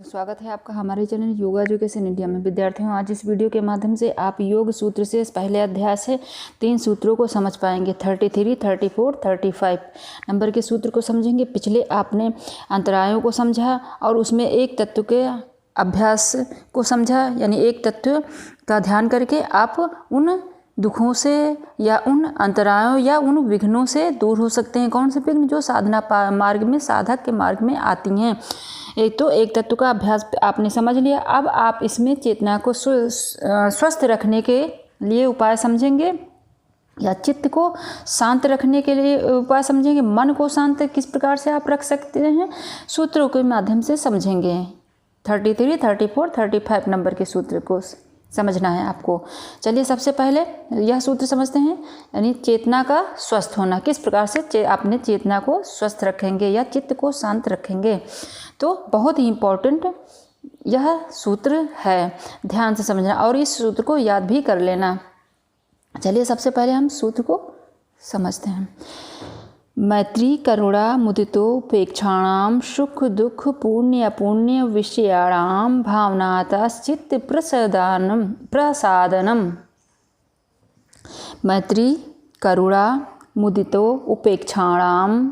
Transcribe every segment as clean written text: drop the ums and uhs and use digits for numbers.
स्वागत है आपका हमारे चैनल योगा एजुकेशन इंडिया में। विद्यार्थियों, आज इस वीडियो के माध्यम से आप योग सूत्र से पहले अध्याय से 3 सूत्रों को समझ पाएंगे। 33, 34, 35 नंबर के सूत्र को समझेंगे। पिछले आपने अंतरायों को समझा और उसमें एक तत्व के अभ्यास को समझा, यानी एक तत्व का ध्यान करके आप उन दुखों से या उन अंतरायों या उन विघ्नों से दूर हो सकते हैं। कौन से विघ्न? जो साधना मार्ग में, साधक के मार्ग में आती हैं। एक तत्व का अभ्यास आपने समझ लिया। अब आप इसमें चेतना को स्वस्थ रखने के लिए उपाय समझेंगे या चित्त को शांत रखने के लिए उपाय समझेंगे। मन को शांत किस प्रकार से आप रख सकते हैं, सूत्रों के माध्यम से समझेंगे। 33, 34, 35 नंबर के सूत्र को समझना है आपको। चलिए सबसे पहले यह सूत्र समझते हैं, यानी चेतना का स्वस्थ होना। किस प्रकार से अपने चेतना को स्वस्थ रखेंगे या चित्त को शांत रखेंगे, तो बहुत ही इम्पोर्टेंट यह सूत्र है, ध्यान से समझना और इस सूत्र को याद भी कर लेना। चलिए सबसे पहले हम सूत्र को समझते हैं। मैत्री करुणा मुदितोपेक्षाणां सुख दुख पुण्य अपुण्य विषयाणां भावनातश्चित्त प्रसादनम। मैत्री करुणा मुदितो उपेक्षाणां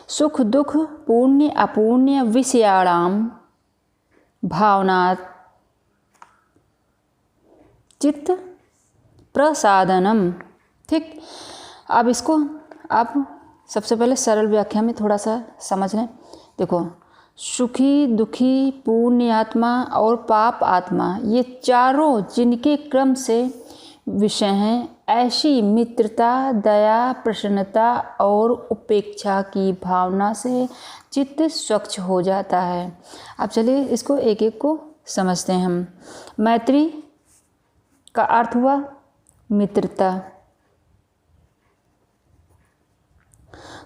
सुख दुख पुण्य अपुण्य विषयाणां भावनात् चित्त प्रसादनम। ठीक, अब इसको आप सबसे पहले सरल व्याख्या में थोड़ा सा समझ लें। देखो, सुखी दुखी पुण्य आत्मा और पाप आत्मा, ये चारों जिनके क्रम से विषय हैं, ऐसी मित्रता, दया, प्रसन्नता और उपेक्षा की भावना से चित्त स्वच्छ हो जाता है। अब चलिए इसको एक एक को समझते हैं हम। मैत्री का अर्थ हुआ मित्रता,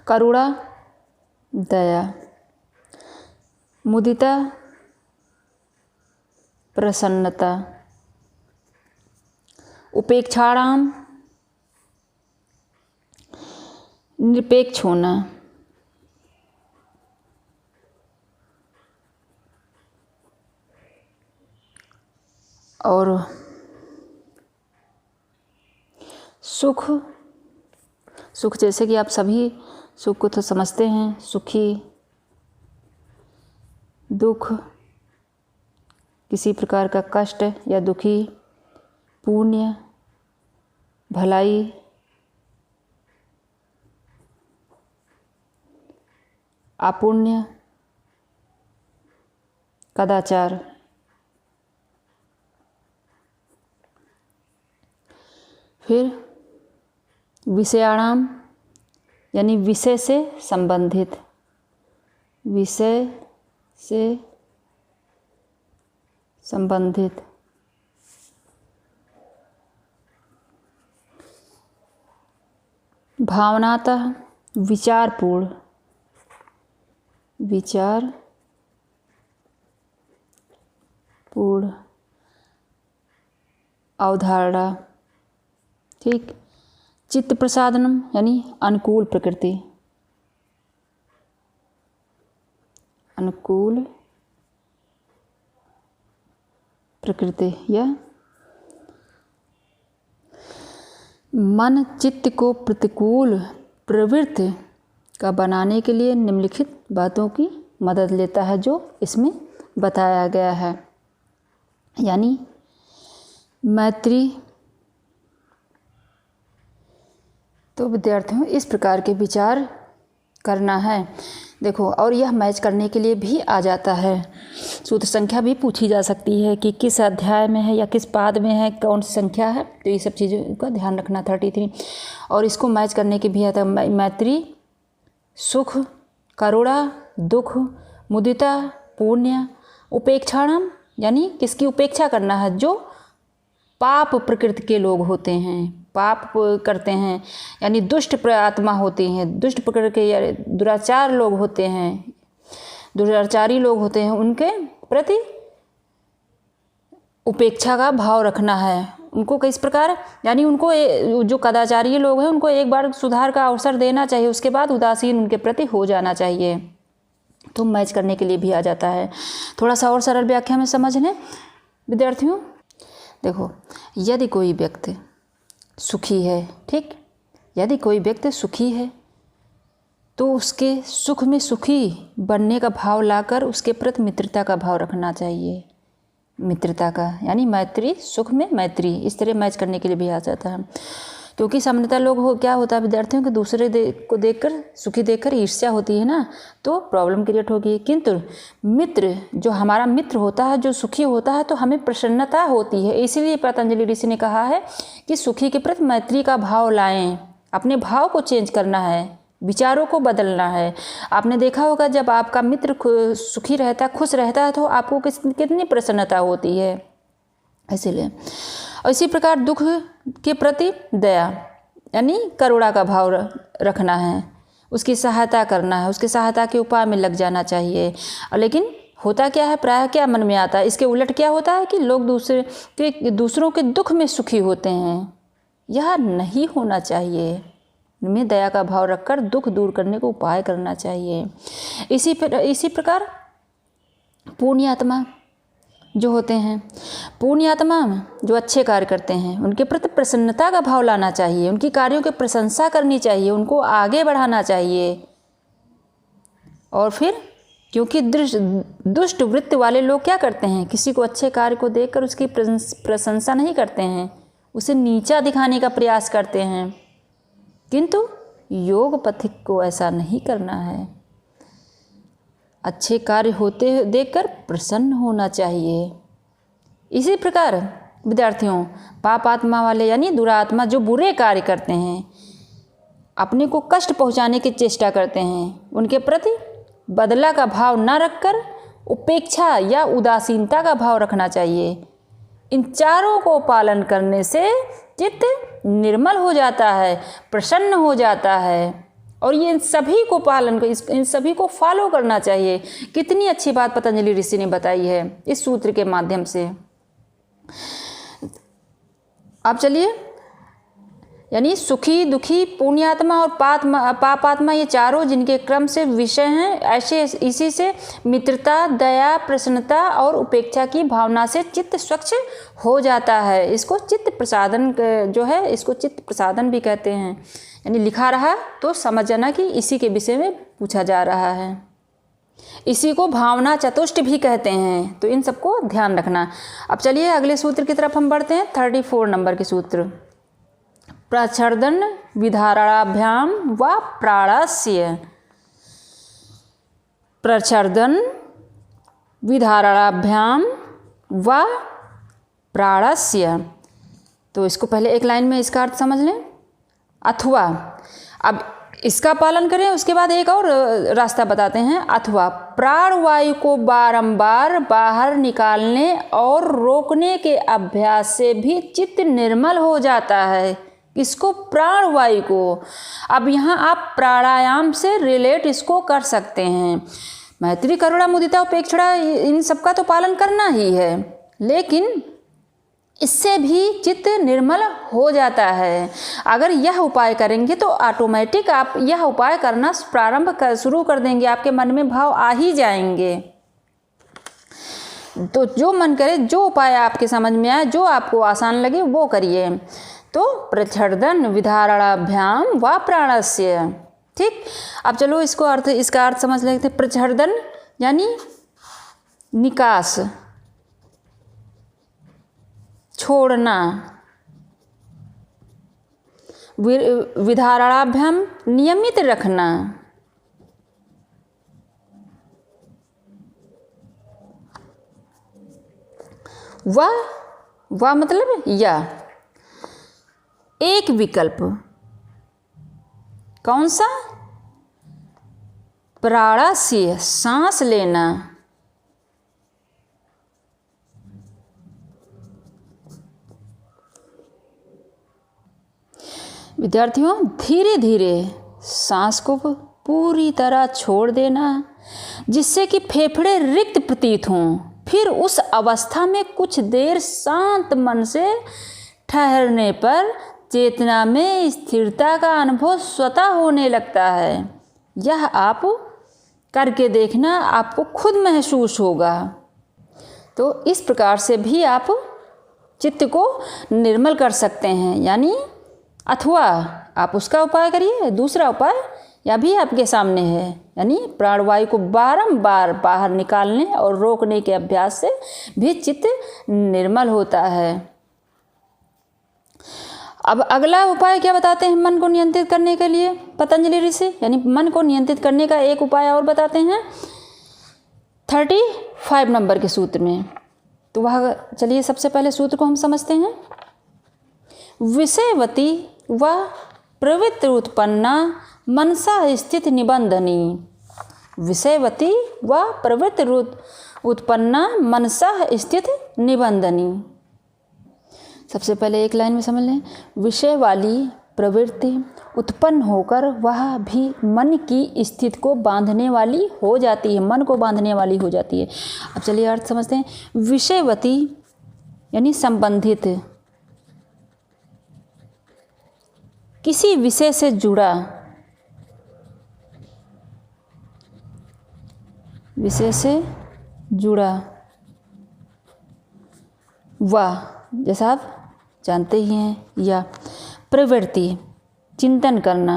करुणा दया, मुदिता प्रसन्नता, उपेक्षाणां निरपेक्ष होना, और सुख जैसे कि आप सभी सुख को तो समझते हैं, सुखी, दुख किसी प्रकार का कष्ट या दुखी, पुण्य भलाई, अपुण्य कदाचार। फिर विषयाणाम, यानी विषय से संबंधित, विषय से संबंधित, भावनातः विचारपूर्ण, विचारपूर्ण अवधारणा। ठीक, चित्त प्रसादनम, यानी अनुकूल प्रकृति, अनुकूल प्रकृति या मन चित्त को प्रतिकूल प्रवृत्ति का बनाने के लिए निम्नलिखित बातों की मदद लेता है, जो इसमें बताया गया है। यानी मैत्री, तो विद्यार्थियों इस प्रकार के विचार करना है। देखो, और यह मैच करने के लिए भी आ जाता है। सूत्र संख्या भी पूछी जा सकती है कि किस अध्याय में है या किस पाद में है, कौन सी संख्या है, तो ये सब चीज़ों का ध्यान रखना। 33 और इसको मैच करने के भी आता है। मैत्री सुख, करुणा दुख, मुदिता पुण्य, उपेक्षाणाम, यानी किसकी उपेक्षा करना है? जो पाप प्रकृति के लोग होते हैं, पाप करते हैं, यानी दुष्ट आत्मा होती हैं, दुष्ट प्रकृति के या दुराचार लोग होते हैं, दुराचारी लोग होते हैं, उनके प्रति उपेक्षा का भाव रखना है। उनको किस प्रकार, यानी उनको जो कदाचारी लोग हैं उनको एक बार सुधार का अवसर देना चाहिए, उसके बाद उदासीन उनके प्रति हो जाना चाहिए। तो मैच करने के लिए भी आ जाता है। थोड़ा सा और सरल व्याख्या में समझ लें विद्यार्थियों। देखो, यदि कोई व्यक्ति सुखी है, ठीक, यदि कोई व्यक्ति सुखी है तो उसके सुख में सुखी बनने का भाव लाकर उसके प्रति मित्रता का भाव रखना चाहिए। मित्रता का यानी मैत्री, सुख में मैत्री, इस तरह मैच करने के लिए भी आ जाता है। क्योंकि सामान्यतः लोग क्या होता है विद्यार्थियों के दूसरे को देखकर, सुखी देखकर ईर्ष्या होती है ना, तो प्रॉब्लम क्रिएट होगी। किंतु मित्र, जो हमारा मित्र होता है, जो सुखी होता है, तो हमें प्रसन्नता होती है। इसीलिए पतंजलि ऋषि ने कहा है कि सुखी के प्रति मैत्री का भाव लाएं। अपने भाव को चेंज करना है, विचारों को बदलना है। आपने देखा होगा जब आपका मित्र सुखी रहता है, खुश रहता है, तो आपको कितनी प्रसन्नता होती है। इसीलिए इसी प्रकार दुख के प्रति दया यानी करुणा का भाव रखना है, उसकी सहायता करना है, उसकी सहायता के उपाय में लग जाना चाहिए। लेकिन होता क्या है, प्रायः क्या मन में आता है, इसके उलट क्या होता है कि लोग दूसरों के दुख में सुखी होते हैं। यह नहीं होना चाहिए। में दया का भाव रखकर दुख दूर करने को उपाय करना चाहिए। इसी प्रकार पुण्यात्मा जो होते हैं, पुण्यात्मा जो अच्छे कार्य करते हैं, उनके प्रति प्रसन्नता का भाव लाना चाहिए, उनकी कार्यों की प्रशंसा करनी चाहिए, उनको आगे बढ़ाना चाहिए। और फिर क्योंकि दुष्ट वृत्ति वाले लोग क्या करते हैं, किसी को अच्छे कार्य को देखकर उसकी प्रशंसा नहीं करते हैं, उसे नीचा दिखाने का प्रयास करते हैं। किंतु योग पथिक को ऐसा नहीं करना है। अच्छे कार्य होते देखकर प्रसन्न होना चाहिए। इसी प्रकार विद्यार्थियों, पापात्मा वाले यानी दुरात्मा जो बुरे कार्य करते हैं, अपने को कष्ट पहुंचाने की चेष्टा करते हैं, उनके प्रति बदला का भाव न रखकर उपेक्षा या उदासीनता का भाव रखना चाहिए। इन चारों को पालन करने से चित्त निर्मल हो जाता है, प्रसन्न हो जाता है। और ये इन सभी को फॉलो करना चाहिए। कितनी अच्छी बात पतंजलि ऋषि ने बताई है इस सूत्र के माध्यम से। अब चलिए, यानी सुखी, दुखी, पुण्यात्मा और पापात्मा, ये चारों जिनके क्रम से विषय हैं, ऐसे इसी से मित्रता, दया, प्रसन्नता और उपेक्षा की भावना से चित्त स्वच्छ हो जाता है। इसको चित्त प्रसादन जो है, इसको चित्त प्रसादन भी कहते हैं। यानी लिखा रहा तो समझ जाना कि इसी के विषय में पूछा जा रहा है। इसी को भावना चतुष्ट भी कहते हैं, तो इन सबको ध्यान रखना। अब चलिए अगले सूत्र की तरफ हम बढ़ते हैं। 34 नंबर के सूत्र, प्रच्छर्दन विधारणाभ्याम व प्राणस्य। प्रच्छर्दन विधारणाभ्याम व प्राणस्य, तो इसको पहले एक लाइन में इसका अर्थ समझ लें। अथवा, अब इसका पालन करें, उसके बाद एक और रास्ता बताते हैं। अथवा प्राणवायु को बारंबार बाहर निकालने और रोकने के अभ्यास से भी चित्त निर्मल हो जाता है। इसको प्राणवायु को, अब यहाँ आप प्राणायाम से रिलेट इसको कर सकते हैं। मैत्री, करुणा, मुदिता, उपेक्षा, इन सबका तो पालन करना ही है, लेकिन इससे भी चित्त निर्मल हो जाता है। अगर यह उपाय करेंगे तो ऑटोमेटिक आप यह उपाय करना शुरू कर देंगे, आपके मन में भाव आ ही जाएंगे। तो जो मन करे, जो उपाय आपके समझ में आए, जो आपको आसान लगे वो करिए। तो प्रच्छर्दन विधारणाभ्याम व प्राणस्य, ठीक। अब चलो इसका अर्थ समझ लेते हैं। प्रच्छर्दन यानी निकास, छोड़ना। विधारणाभ्याम नियमित रखना। व मतलब या, एक विकल्प कौन सा, प्राणस्य सांस लेना। विद्यार्थियों, धीरे धीरे सांस को पूरी तरह छोड़ देना, जिससे कि फेफड़े रिक्त प्रतीत हों। फिर उस अवस्था में कुछ देर शांत मन से ठहरने पर चेतना में स्थिरता का अनुभव स्वतः होने लगता है। यह आप करके देखना, आपको खुद महसूस होगा। तो इस प्रकार से भी आप चित्त को निर्मल कर सकते हैं, यानी अथवा आप उसका उपाय करिए। दूसरा उपाय यह भी आपके सामने है, यानी प्राणवायु को बारंबार बाहर निकालने और रोकने के अभ्यास से भी चित्त निर्मल होता है। अब अगला उपाय क्या बताते हैं मन को नियंत्रित करने के लिए पतंजलि ऋषि, यानी मन को नियंत्रित करने का एक उपाय और बताते हैं 35 नंबर के सूत्र में। तो वह चलिए सबसे पहले सूत्र को हम समझते हैं। विषयवती व प्रवृत्ति उत्पन्ना मनसा स्थित निबंधनी। विषयवती व प्रवृत्ति उत्पन्ना मनसा स्थित निबंधनी। सबसे पहले एक लाइन में समझ लें। विषय वाली प्रवृत्ति उत्पन्न होकर वह भी मन की स्थिति को बांधने वाली हो जाती है, मन को बांधने वाली हो जाती है। अब चलिए अर्थ समझते हैं। विषयवती यानी संबंधित, किसी विषय से जुड़ा, विषय से जुड़ा, वह जैसा आप जानते ही हैं, या प्रवृत्ति चिंतन करना,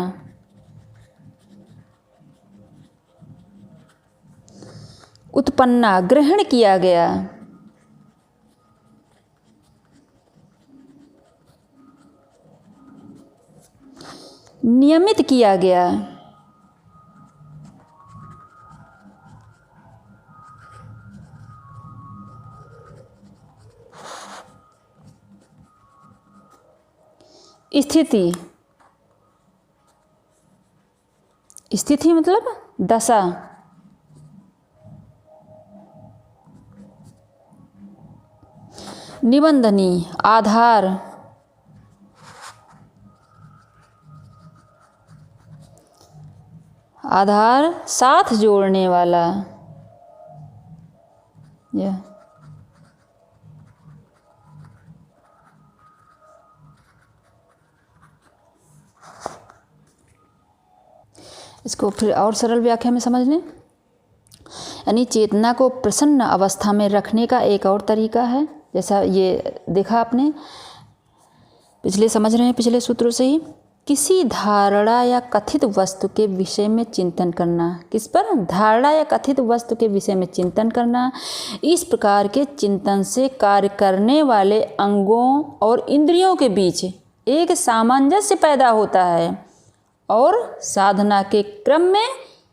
उत्पन्ना ग्रहण किया गया, नियमित किया गया, स्थिति, स्थिति मतलब दशा, निबंधनी आधार, आधार साथ जोड़ने वाला, यह इसको फिर और सरल व्याख्या में समझ लें। यानी चेतना को प्रसन्न अवस्था में रखने का एक और तरीका है, जैसा ये देखा आपने पिछले समझ रहे हैं पिछले सूत्रों से ही। किसी धारणा या कथित वस्तु के विषय में चिंतन करना। किस पर? धारणा या कथित वस्तु के विषय में चिंतन करना। इस प्रकार के चिंतन से कार्य करने वाले अंगों और इंद्रियों के बीच एक सामंजस्य पैदा होता है और साधना के क्रम में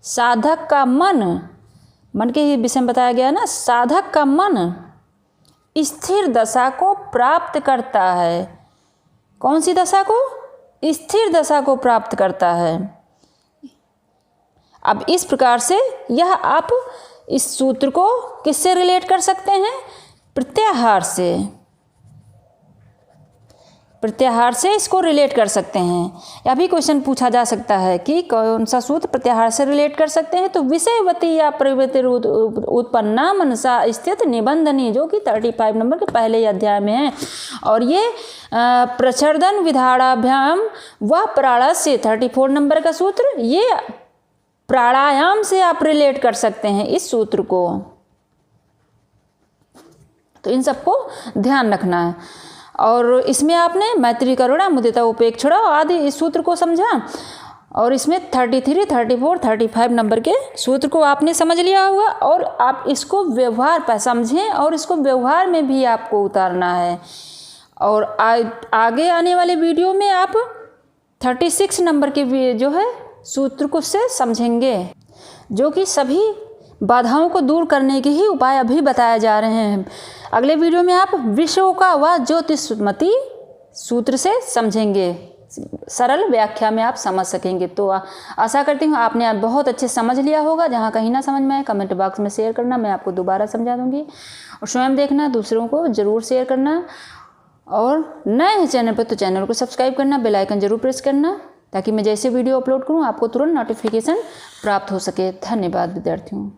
साधक का मन के विषय में बताया गया ना, साधक का मन स्थिर दशा को प्राप्त करता है। कौन सी दशा को? स्थिर दशा को प्राप्त करता है। अब इस प्रकार से यह आप इस सूत्र को किससे रिलेट कर सकते हैं? प्रत्याहार से। प्रत्याहार से इसको रिलेट कर सकते हैं। यह भी क्वेश्चन पूछा जा सकता है कि कौन सा सूत्र प्रत्याहार से रिलेट कर सकते हैं। तो विषयवती या प्रवृत्ति उत्पन्ना मनसा स्थित निबंधनी, जो कि 35 नंबर के पहले अध्याय में है। और ये प्रच्छदन विधानाभ्याम व प्राणायाम 34 नंबर का सूत्र, ये प्राणायाम से आप रिलेट कर सकते हैं इस सूत्र को। तो इन सबको ध्यान रखना है। और इसमें आपने मैत्री करुणा मुदिता उपेक्षा आदि इस सूत्र को समझा, और इसमें 33, 34, 35 नंबर के सूत्र को आपने समझ लिया होगा। और आप इसको व्यवहार पर समझें और इसको व्यवहार में भी आपको उतारना है। और आगे आने वाले वीडियो में आप 36 नंबर के जो है सूत्र को से समझेंगे, जो कि सभी बाधाओं को दूर करने के ही उपाय अभी बताए जा रहे हैं। अगले वीडियो में आप विशोका व ज्योतिषमती सूत्र से समझेंगे, सरल व्याख्या में आप समझ सकेंगे। तो आशा करती हूँ आपने बहुत अच्छे समझ लिया होगा। जहाँ कहीं ना समझ में आए कमेंट बॉक्स में शेयर करना, मैं आपको दोबारा समझा दूँगी। और स्वयं देखना, दूसरों को ज़रूर शेयर करना। और नए हैं चैनल पर तो चैनल को सब्सक्राइब करना, बेल आइकन जरूर प्रेस करना, ताकि मैं जैसे वीडियो अपलोड करूँ आपको तुरंत नोटिफिकेशन प्राप्त हो सके। धन्यवाद विद्यार्थियों।